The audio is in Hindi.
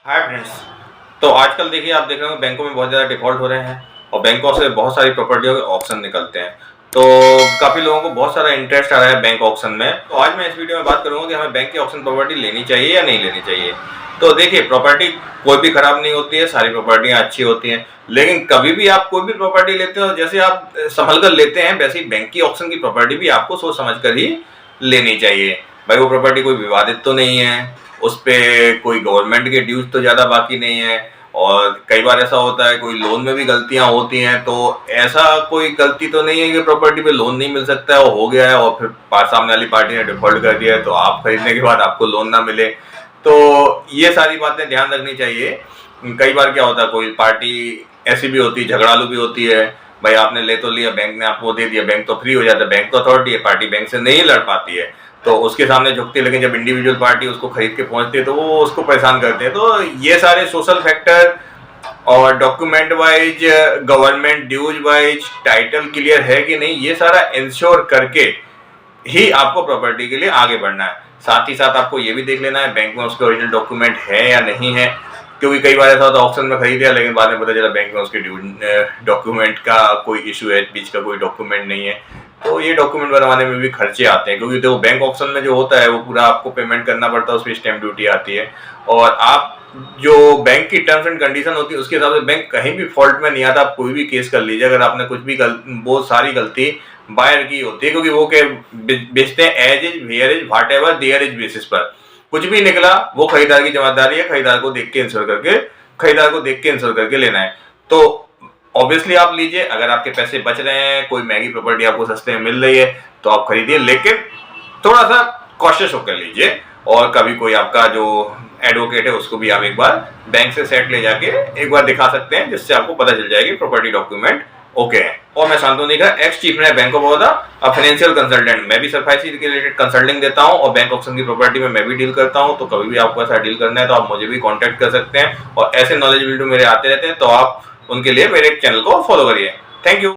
Hi friends. तो आजकल देखिए, आप देख रहे हो बैंकों में बहुत ज़्यादा डिफॉल्ट हो रहे हैं और बैंकों से बहुत सारी प्रॉपर्टियों के ऑप्शन निकलते हैं। तो काफ़ी लोगों को बहुत सारा इंटरेस्ट आ रहा है बैंक ऑप्शन में। तो आज मैं इस वीडियो में बात करूंगा कि हमें बैंक के ऑप्शन प्रॉपर्टी लेनी चाहिए या नहीं लेनी चाहिए। तो देखिए, प्रॉपर्टी कोई भी खराब नहीं होती है, सारी प्रॉपर्टियाँ अच्छी होती हैं। लेकिन कभी भी आप कोई भी प्रॉपर्टी लेते हो, जैसे आप संभल कर लेते हैं, वैसे ही बैंक की ऑप्शन की प्रॉपर्टी भी आपको सोच समझ कर ही लेनी चाहिए। भाई, वो प्रॉपर्टी कोई विवादित तो नहीं है, उस पर कोई गवर्नमेंट के ड्यूज तो ज़्यादा बाकी नहीं है। और कई बार ऐसा होता है, कोई लोन में भी गलतियां होती हैं, तो ऐसा कोई गलती तो नहीं है कि प्रॉपर्टी पे लोन नहीं मिल सकता है, वो हो गया है और फिर सामने वाली पार्टी ने डिफॉल्ट कर दिया है तो आप खरीदने के बाद आपको लोन ना मिले। तो ये सारी बातें ध्यान रखनी चाहिए। कई बार क्या होता है, कोई पार्टी ऐसी भी होती है, झगड़ालू भी होती है। भाई, आपने ले तो लिया, बैंक ने आपको दे दिया, बैंक तो फ्री हो जाता है, बैंक तो अथॉरिटी है, पार्टी बैंक से नहीं लड़ पाती है तो उसके सामने झुकती है। लेकिन जब इंडिविजुअल पार्टी उसको खरीद के पहुंचती है तो वो उसको परेशान करते हैं। तो ये सारे सोशल फैक्टर और document wise, government dues wise title clear है कि नहीं, ये सारा इंश्योर करके ही आपको प्रॉपर्टी के लिए आगे बढ़ना है। साथ ही साथ आपको ये भी देख लेना है बैंक में उसके ओरिजिनल डॉक्यूमेंट है या नहीं है। क्योंकि कई बार ऐसा होता है, ऑप्शन में खरीद लिया लेकिन बाद में पता चला बैंक में उसके डॉक्यूमेंट का कोई इशू है, बीच का कोई डॉक्यूमेंट नहीं है। तो ये डॉक्यूमेंट बनवाने में भी खर्चे आते हैं, क्योंकि तो बैंक ऑप्शन में जो होता है वो पूरा आपको पेमेंट करना पड़ता है, उसमें स्टैम्प ड्यूटी आती है। और आप जो बैंक की टर्म्स एंड कंडीशन होती है उसके हिसाब से बैंक कहीं भी फॉल्ट में नहीं आता। आप कोई भी केस कर लीजिए, अगर आपने कुछ भी बहुत सारी गलती बायर की होती है, क्योंकि वो क्या बेचते हैं, as is where is whatever there is basis पर। कुछ भी निकला वो खरीदार की जिम्मेदारी है, खरीदार को देख के इंश्योर करके लेना है। तो ऑब्वियसली आप लीजिए, अगर आपके पैसे बच रहे हैं, कोई महंगी प्रॉपर्टी आपको सस्ते में मिल रही है तो आप खरीदिए, लेकिन थोड़ा सा कॉशियस होकर लीजिए। और कभी कोई आपका जो एडवोकेट है उसको भी आप एक बार बैंक से सेट ले जाके एक बार दिखा सकते हैं, जिससे आपको पता चल जाएगी प्रॉपर्टी डॉक्यूमेंट ओके है। और मैं शांतनु निगा, ex chief manager bank of Baroda, financial consultant. मैं भी सरफाइसी के रिलेटेड कंसल्टिंग देता हूं और बैंक ऑप्शन की प्रॉपर्टी में मैं भी डील करता हूं। तो कभी भी आपको ऐसा डील करना है तो आप मुझे भी कांटेक्ट कर सकते हैं। और ऐसे नॉलेज वीडियो मेरे आते रहते हैं, तो आप उनके लिए मेरे चैनल को फॉलो करिए। Thank you.